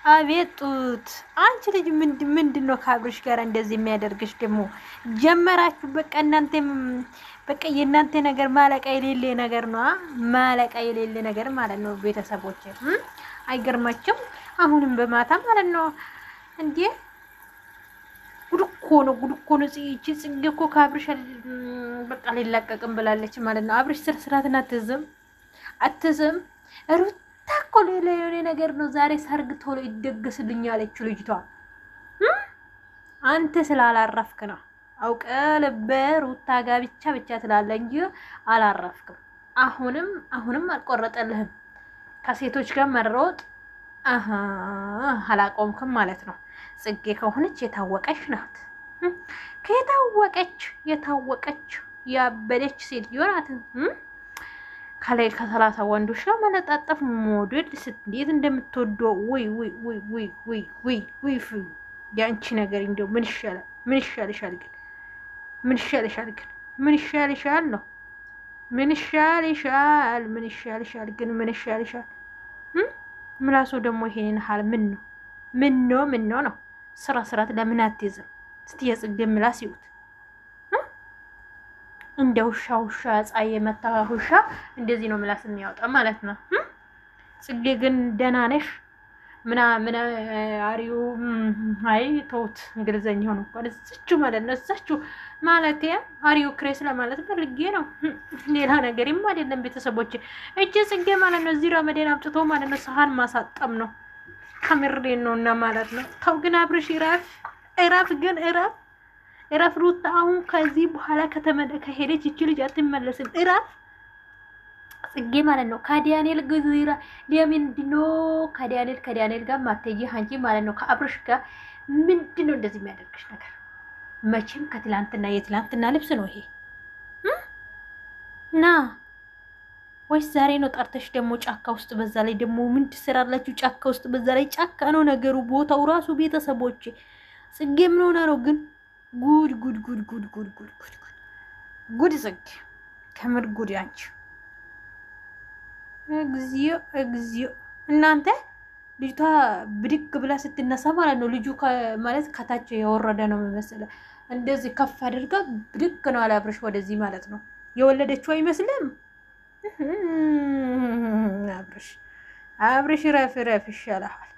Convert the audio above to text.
አቤት ጡት አንቺ ልጅ ምንድነው ካብርሽ ጋር እንደዚህ የሚያደርግሽ ደግሞ ጀመራችሁ በቃ እናንተም በቃ የእናንተ ነገር ማለቃ የሌለ ነገር ነው ማለቃ የሌለ ነገር ማለት ነው ቤተሰቦች አይገርማችሁም አሁንም በማታ ማለት ነው እንዴ ጉድ እኮ ነው ጽጌ እኮ ካብርሽ በቃ ሊላቀቅም ብላለች ማለት ነው አብርሽ ስርዓትና አትዝም ሩታ እኮ ሌላ የሆነ ነገር ነው ዛሬ ሰርግ ቶሎ ይደገስልኛል አለችው ልጅቷ አንተ ስላላረፍክ ነው አውቀ ለበሩታ ጋር ብቻ ትላለህ እንጂ አላረፍክም አሁንም አልቆረጠልህም ከሴቶች ጋር መሮጥ አላቆምክም ማለት ነው ጽጌ ከሆነች የታወቀች ናት የታወቀች ያበደች ሴት ይሆናት ከላይ ከ30 ወንዶች ጋር መለጣጠፍ ሞዴል እንዴት እንደምትወደው ወይ ያንቺ ነገር እንደው ምን ይሻልሻል ምላሱ ደግሞ ይሄን ሐል ምን ነው ስራት ለምን አትይዝም እስቲ የጽጌ ምላስ ይውት እንደ ውሻ ጻዬ መታ ውሻ እንደዚህ ነው ምላስ የሚያወጣ ማለት ነው ጽጌ ግን ደህና ነሽ ምን አሪው አይ ተውት እንግሊዘኛ ሆኖ እዛችሁ ማለት ነው እዛችሁ ማለት አሪው ክሬስ ለማለት ፈልጌ ነው ሌላ ነገርም አይደለም ቤተሰቦች እቺ ጽጌ ማለት ነው እዚህ ረመዳን አምጥቶ ማለት ነው ሰሃን ማሳጠም ነው ከምሬን ነውና ማለት ነው ተው ግን አብርሽ እረፍ ሩታ አሁን ከዚህ በኋላ ከሄደች እቺ ልጅ አትመለስም እረፍ ጽጌ ማለት ነው ከዳንኤል ግዝራ ለምንድነው ከዳንኤል ጋር ማተጂ አንቺ ማለት ነው ከአብርሽ ጋር ምንድነው እንደዚህ የሚያደርግሽ ነገር መቼም የትላንትና ልብስ ነው ይሄ ና ወይስ ዛሬ ነው ጠርተሽ ደግሞ ጫካ ውስጥ በዛ ላይ ደግሞ ምን ትሰራላችሁ ጫካ ውስጥ በዛ ላይ ጫካ ነው ነገሩ ቦታው ራሱ ቤተሰቦች ጽጌ ምን ሆነ ነው ግን ጉድ ጽጌ ከምር ጉድ አንቺ እግዚኦ እናንተ ልጅቷ ብድግ ብላ ስትነሳ ማለት ነው ልጁ ማለት ከታች የወረደ ነው መሰለ እንደዚህ ከፍ አድርጋ ብድግ ነው አላብርሽ ወደዚህ ማለት ነው የወለደችው አይመስልም አብርሽ ረፍ ይሻላል